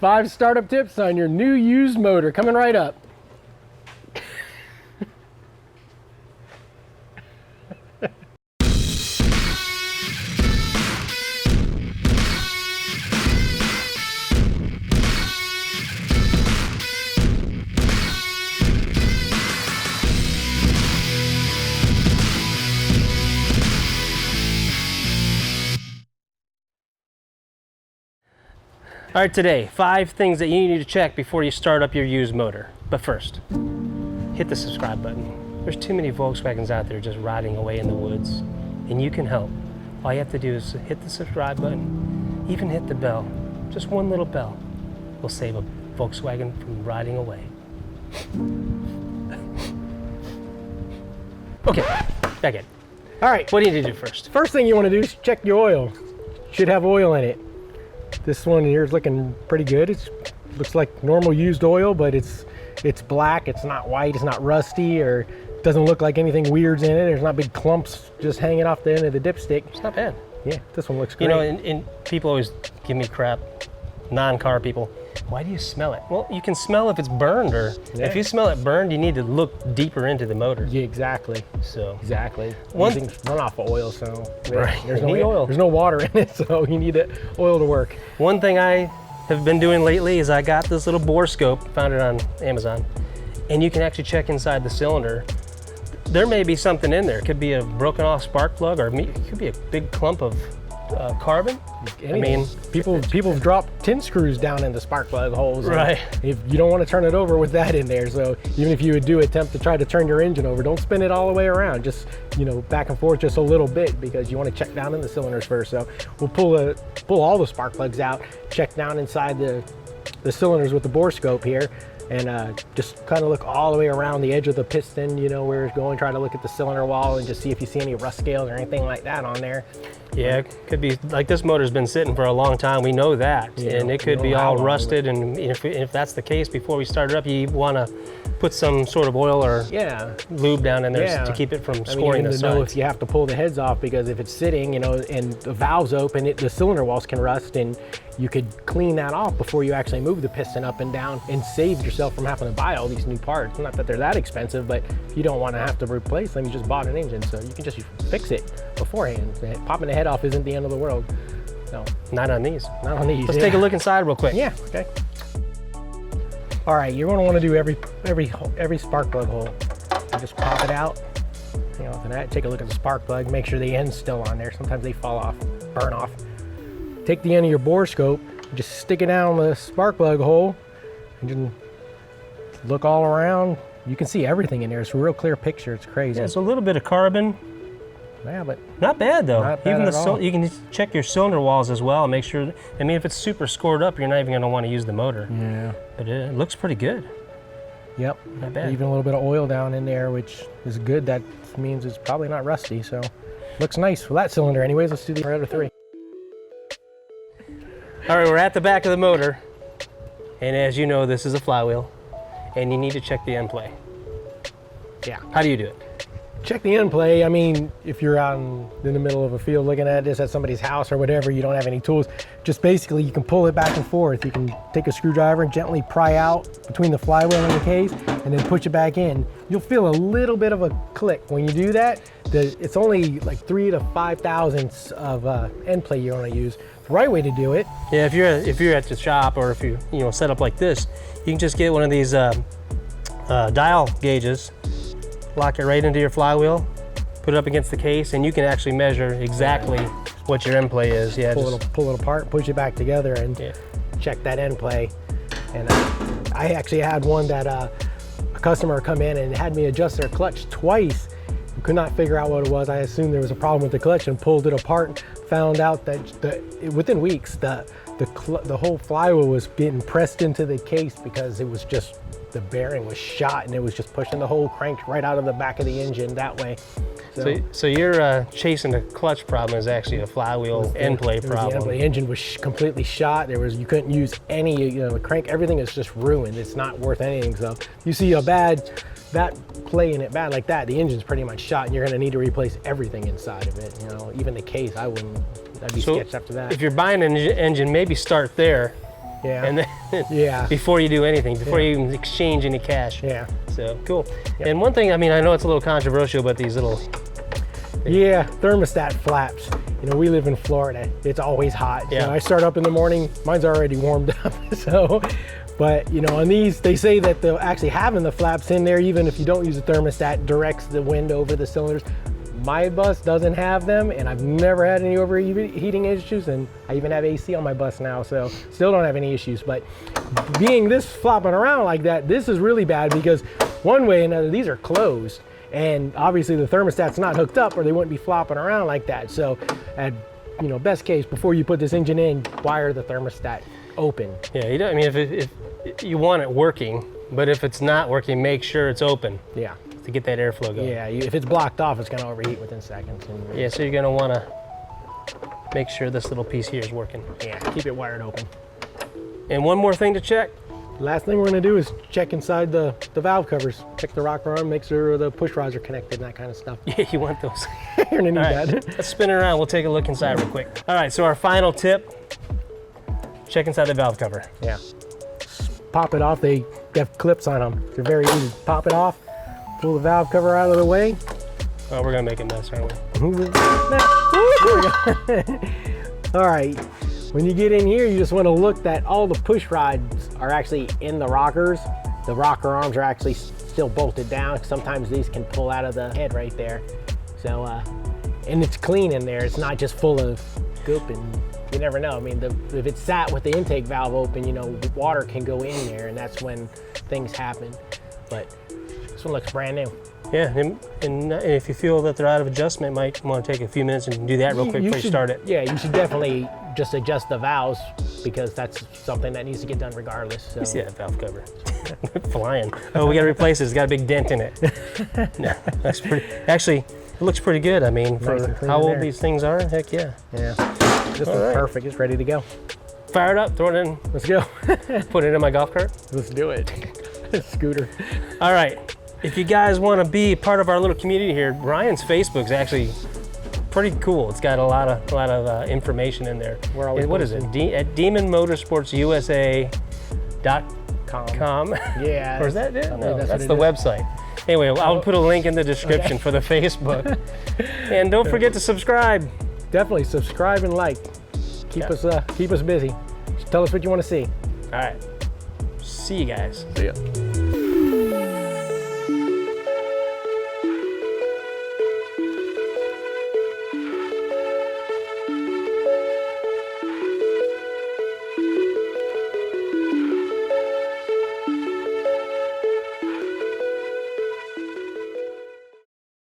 5 startup tips on your new used motor coming right up. All right, today, 5 things that you need to check before you start up your used motor. But first, hit the subscribe button. There's too many Volkswagens out there just rotting away in the woods, and you can help. All you have to do is hit the subscribe button, even hit the bell. Just one little bell will save a Volkswagen from rotting away. Okay, back in. All right, What do you need to do first? first thing you want to do is check your oil. Should have oil in it. This one here is looking pretty good. It looks like normal used oil, but it's black. It's not white. It's not rusty, or doesn't look like anything weird's in it. There's not big clumps just hanging off the end of the dipstick. It's not bad. Yeah, this one looks great. You know, and people always give me crap, non-car people. Why do you smell it? Well, you can smell if it's burned, or if you smell it burned, you need to look deeper into the motor. Yeah, exactly. So Exactly. One These things run off of oil, so Right. there's You need oil. There's no water in it, so you need oil to work. one thing I have been doing lately is I got this little bore scope, found it on Amazon, and you can actually check inside the cylinder. There may be something in there. It could be a broken off spark plug, or it could be a big clump of carbon. I mean, people have dropped tin screws down into spark plug holes. Right. If you don't want to turn it over with that in there, so even if you would attempt to try to turn your engine over, don't spin it all the way around. Just back and forth just a little bit, because you want to check down in the cylinders first. So we'll pull all the spark plugs out, check down inside the cylinders with the bore scope here, and just kind of look all the way around the edge of the piston, where it's going. Try to look at the cylinder wall and just see if you see any rust scales or anything like that on there. yeah, it could be like this motor's been sitting for a long time. We know that, and it could be all rusted. And if that's the case, before we start it up, you want to put some sort of oil or lube down in there to keep it from scoring the sides. Know if sides. you have to pull the heads off, because if it's sitting, and the valve's open, the cylinder walls can rust, and you could clean that off before you actually move the piston up and down, and save yourself from having to buy all these new parts. Not that they're that expensive, but you don't want to have to replace them. You just bought an engine, so you can just fix it beforehand. Popping the head off isn't the end of the world. No, Not on these. not on these. Let's take a look inside real quick. Yeah. Okay. All right, you're going to want to do every spark plug hole. You just pop it out. And that, take a look at the spark plug. Make sure the end's still on there. Sometimes they fall off, burn off. Take the end of your bore scope, just stick it down the spark plug hole, and just look all around. You can see everything in there. It's a real clear picture. It's crazy. Yeah, it's a little bit of carbon. Yeah, but Not bad though. Not bad Even at all. you can check your cylinder walls as well. Make sure. I mean, if it's super scored up, you're not even going to want to use the motor. yeah. But it looks pretty good. Yep. Not bad. Even a little bit of oil down in there, which is good. That means it's probably not rusty. So looks nice for that cylinder. Anyways, let's do the other 3. All right, we're at the back of the motor, and as you know, this is a flywheel, and you need to check the end play. Yeah. How do you do it? Check the end play. I mean, if you're out in the middle of a field looking at this at somebody's house or whatever, you don't have any tools, just basically you can pull it back and forth. You can take a screwdriver and gently pry out between the flywheel and the case, and then push it back in. You'll feel a little bit of a click. When you do that, it's only like 3 to 5 thousandths of end play you're going to use. The right way to do it. Yeah, if you're at the shop, or if you set up like this, you can just get one of these dial gauges, lock it right into your flywheel, put it up against the case, and you can actually measure exactly what your end play is. Yeah, pull it apart, push it back together, and check that end play. And I actually had one that a customer come in and had me adjust their clutch twice. Could not figure out what it was. I assumed there was a problem with the clutch and pulled it apart. Found out that within weeks the whole flywheel was getting pressed into the case, because it was just, the bearing was shot, and it was just pushing the whole crank right out of the back of the engine that way. So you're chasing a clutch problem is actually a flywheel end play problem. The engine was completely shot. You couldn't use any, the crank, everything is just ruined. It's not worth anything. So you see a bad play in it bad like that, the engine's pretty much shot, and you're going to need to replace everything inside of it. Even the case, I'd be sketched after that. If you're buying an engine, maybe start there Yeah. And then Yeah. before you do anything, before you even exchange any cash. Yeah. So cool. And one thing, I mean, I know it's a little controversial, but these little Yeah, thermostat flaps. You know, we live in Florida. It's always hot. Yeah. You know, I start up in the morning, mine's already warmed up. So, but you know, on these, they say that they'll actually having the flaps in there, even if you don't use a thermostat, directs the wind over the cylinders. My bus doesn't have them, and I've never had any overheating issues, and I even have AC on my bus now, so still don't have any issues. But being this flopping around like that, this is really bad because one way or another, these are closed. And obviously the thermostat's not hooked up or they wouldn't be flopping around like that. So at, you know, best case, before you put this engine in, wire the thermostat open. Yeah, you don't, I mean, if you want it working, but if it's not working, make sure it's open. Yeah. To get that airflow going. Yeah, if it's blocked off, it's gonna overheat within seconds. And Yeah, so you're gonna wanna make sure this little piece here is working. yeah, keep it wired open. And one more thing to check. Last thing we're gonna do is check inside the valve covers. Check the rocker arm, make sure the push rods are connected and that kind of stuff. Yeah, you want those. You're gonna need All right, that. let's spin it around. We'll take a look inside real quick. All right, so our final tip, check inside the valve cover. Yeah. Pop it off. They have clips on them. They're very easy. Pop it off, pull the valve cover out of the way. Oh, we're gonna make a mess, aren't we? There we go. All right. When you get in here, you just want to look that all the push rods are actually in the rockers. The rocker arms are actually still bolted down. Sometimes these can pull out of the head right there. So, and it's clean in there. It's not just full of goop, and you never know. I mean, if it's sat with the intake valve open, you know, water can go in there, and that's when things happen. But this one looks brand new. Yeah, and if you feel that they're out of adjustment, might want to take a few minutes and do that real quick before you start it. Yeah, you should definitely just adjust the valves because that's something that needs to get done regardless. So. You see that valve cover flying. Oh, we got to replace it. It's got a big dent in it. No, that's pretty. Actually, it looks pretty good. I mean, for Nice and clean how in old there. these things are, heck yeah. Yeah, this All one's right. perfect. It's ready to go. Fire it up, throw it in, Let's go. put it in my golf cart. Let's do it. Scooter. All right. If you guys want to be part of our little community here, Ryan's Facebook's actually pretty cool. It's got a lot of information in there. We're always What is it? At demonmotorsportsusa.com. Yeah. Or is that it? I No, believe that's what the it is. website. Anyway, I'll put a link in the description for the Facebook. And don't forget to subscribe. Definitely subscribe and like. Keep us busy. Tell us what you want to see. All right. See you guys. See ya.